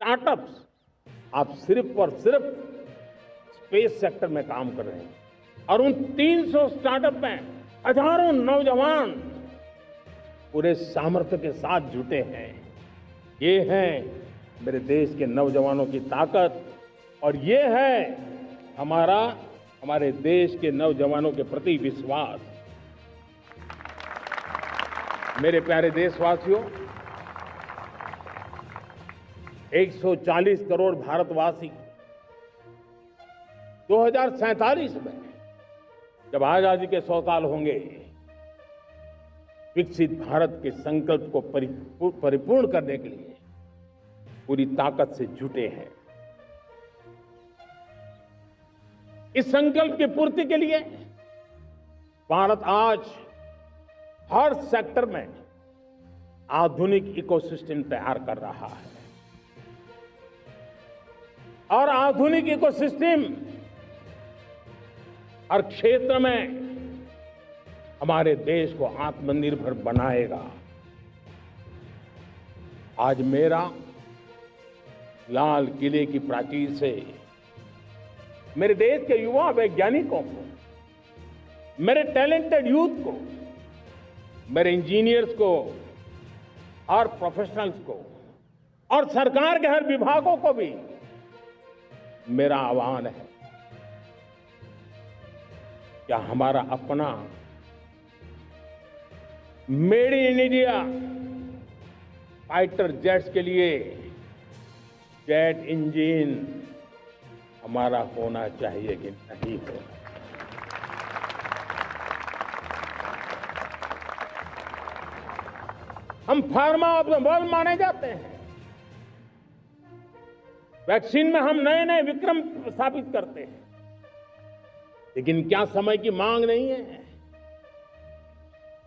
Startups आप सिर्फ और सिर्फ स्पेस सेक्टर में काम कर रहे हैं और उन 300 स्टार्टअप में हजारों नौजवान पूरे सामर्थ्य के साथ जुटे हैं। ये है मेरे देश के नौजवानों की ताकत और ये है हमारे देश के नौजवानों के प्रति विश्वास। मेरे प्यारे देशवासियों, 140 करोड़ भारतवासी 2047 में जब आजादी के 100 साल होंगे, विकसित भारत के संकल्प को परिपूर्ण करने के लिए पूरी ताकत से जुटे हैं। इस संकल्प की पूर्ति के लिए भारत आज हर सेक्टर में आधुनिक इकोसिस्टम तैयार कर रहा है और आधुनिक इकोसिस्टम हर क्षेत्र में हमारे देश को आत्मनिर्भर बनाएगा। आज मेरा लाल किले की प्राचीर से मेरे देश के युवा वैज्ञानिकों को, मेरे टैलेंटेड यूथ को, मेरे इंजीनियर्स को और प्रोफेशनल्स को और सरकार के हर विभागों को भी मेरा आह्वान है, क्या हमारा अपना made in India fighter jets के लिए जेट इंजन हमारा होना चाहिए कि नहीं होना? हम फार्मा ऑफ द वर्ल्ड माने जाते हैं। वैक्सीन में हम नए नए विक्रम स्थापित करते हैं, लेकिन क्या समय की मांग नहीं है?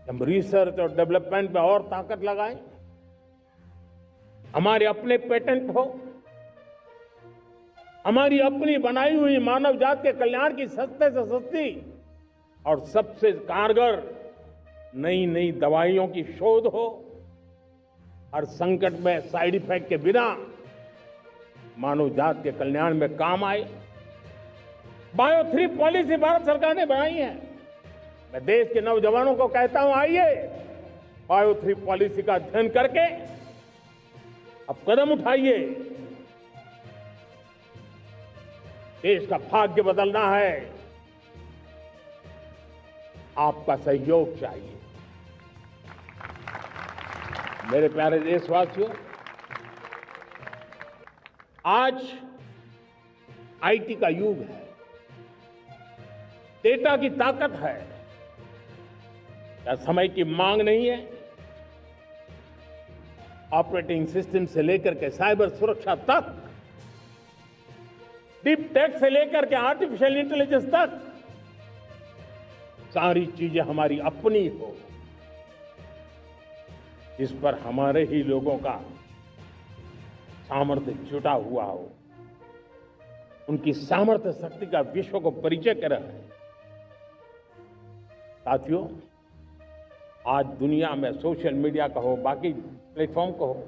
हम रिसर्च और डेवलपमेंट में और ताकत लगाएं, हमारे अपने पेटेंट हो, हमारी अपनी बनाई हुई मानव जात के कल्याण की सस्ते से सस्ती और सबसे कारगर नई नई दवाइयों की शोध हो, हर संकट में साइड इफेक्ट के बिना मानव जात के कल्याण में काम आए। बायो 3 पॉलिसी भारत सरकार ने बनाई है। मैं देश के नौजवानों को कहता हूं, आइए बायो 3 पॉलिसी का अध्ययन करके अब कदम उठाइए। देश का भाग्य बदलना है, आपका सहयोग चाहिए। मेरे प्यारे देशवासियों, आज आईटी का युग है, डेटा की ताकत है। क्या समय की मांग नहीं है? ऑपरेटिंग सिस्टम से लेकर के साइबर सुरक्षा तक, डीप टेक से लेकर के आर्टिफिशियल इंटेलिजेंस तक, सारी चीजें हमारी अपनी हो, इस पर हमारे ही लोगों का सामर्थ्य जुटा हुआ हो, उनकी सामर्थ्य शक्ति का विश्व को परिचय कराए। साथियों, आज दुनिया में सोशल मीडिया का हो, बाकी प्लेटफॉर्म का हो,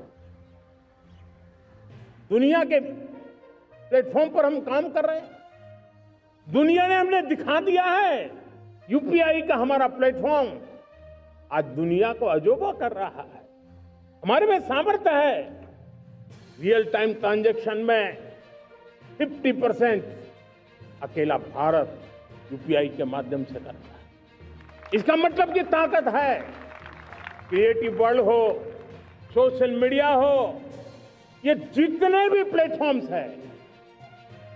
दुनिया के प्लेटफॉर्म पर हम काम कर रहे हैं। दुनिया ने हमने दिखा दिया है, यूपीआई का हमारा प्लेटफॉर्म आज दुनिया को अजूबा कर रहा है। हमारे में सामर्थ्य है। रियल टाइम ट्रांजैक्शन में 50% अकेला भारत यूपीआई के माध्यम से करता है। इसका मतलब कि ताकत है। क्रिएटिव वर्ल्ड हो, सोशल मीडिया हो, ये जितने भी प्लेटफॉर्म्स हैं,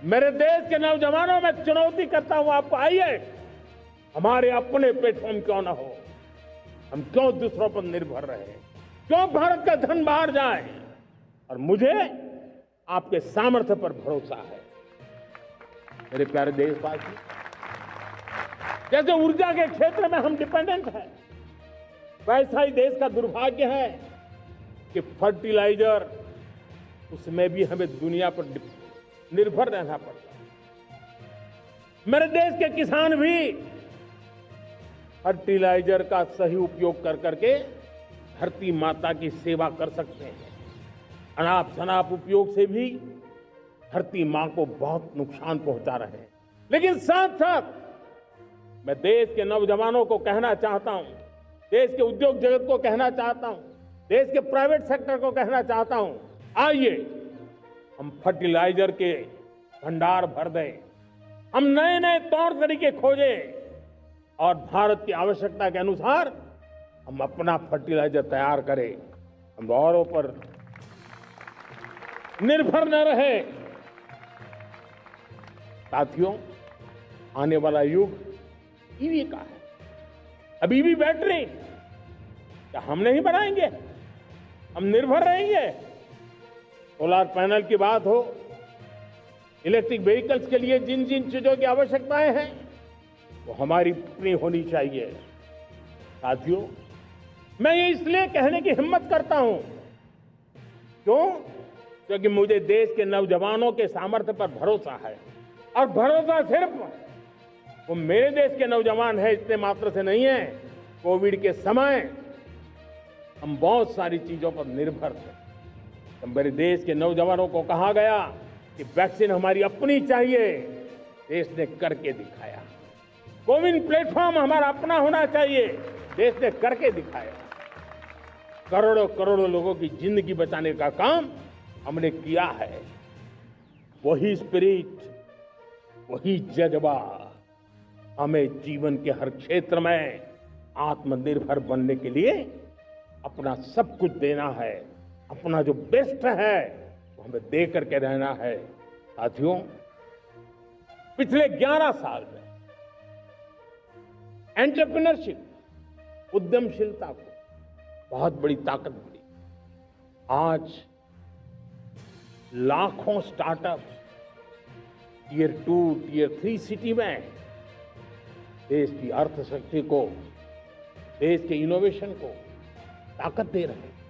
मेरे देश के नौजवानों में चुनौती करता हूं आपको, आइए हमारे अपने प्लेटफॉर्म क्यों ना हो, हम क्यों दूसरों पर निर्भर रहे, क्यों भारत का धन बाहर जाए? और मुझे आपके सामर्थ्य पर भरोसा है। मेरे प्यारे देशवासी, जैसे ऊर्जा के क्षेत्र में हम डिपेंडेंट हैं, वैसा ही देश का दुर्भाग्य है कि फर्टिलाइजर, उसमें भी हमें दुनिया पर निर्भर रहना पड़ता है। मेरे देश के किसान भी फर्टिलाइजर का सही उपयोग कर करके धरती माता की सेवा कर सकते हैं। अनाप शनाप उपयोग से भी धरती मां को बहुत नुकसान पहुंचा रहे हैं। लेकिन साथ साथ मैं देश के नौजवानों को कहना चाहता हूं, देश के उद्योग जगत को कहना चाहता हूं, देश के प्राइवेट सेक्टर को कहना चाहता हूं, आइए हम फर्टिलाइजर के भंडार भर दें, हम नए नए तौर तरीके खोजें और भारत की आवश्यकता के अनुसार हम अपना फर्टिलाइजर तैयार करें। हम औरों पर निर्भर न रहे। साथियों, आने वाला युग ईवी का है। अब ईवी बैटरी क्या हम नहीं बनाएंगे? हम निर्भर रहेंगे? सोलर पैनल की बात हो, इलेक्ट्रिक व्हीकल्स के लिए जिन जिन चीजों की आवश्यकताएं हैं वो हमारी अपनी होनी चाहिए। साथियों, मैं ये इसलिए कहने की हिम्मत करता हूं, क्यों? क्योंकि मुझे देश के नौजवानों के सामर्थ्य पर भरोसा है। और भरोसा सिर्फ वो मेरे देश के नौजवान है इतने मात्र से नहीं है। कोविड के समय हम बहुत सारी चीजों पर निर्भर थे। तो मेरे देश के नौजवानों को कहा गया कि वैक्सीन हमारी अपनी चाहिए, देश ने करके दिखाया। कोविन प्लेटफॉर्म हमारा अपना होना चाहिए, देश ने करके दिखाया। करोड़ों करोड़ों लोगों की जिंदगी बचाने का काम हमने किया है। वही स्पिरिट, वही जज्बा हमें जीवन के हर क्षेत्र में आत्मनिर्भर बनने के लिए अपना सब कुछ देना है। अपना जो बेस्ट है वो हमें दे करके रहना है। साथियों, पिछले 11 साल में एंटरप्रेन्योरशिप, उद्यमशीलता को बहुत बड़ी ताकत मिली। आज लाखों स्टार्टअप टियर 2, टियर 3 सिटी में देश की अर्थशक्ति को, देश के इनोवेशन को ताकत दे रहे हैं।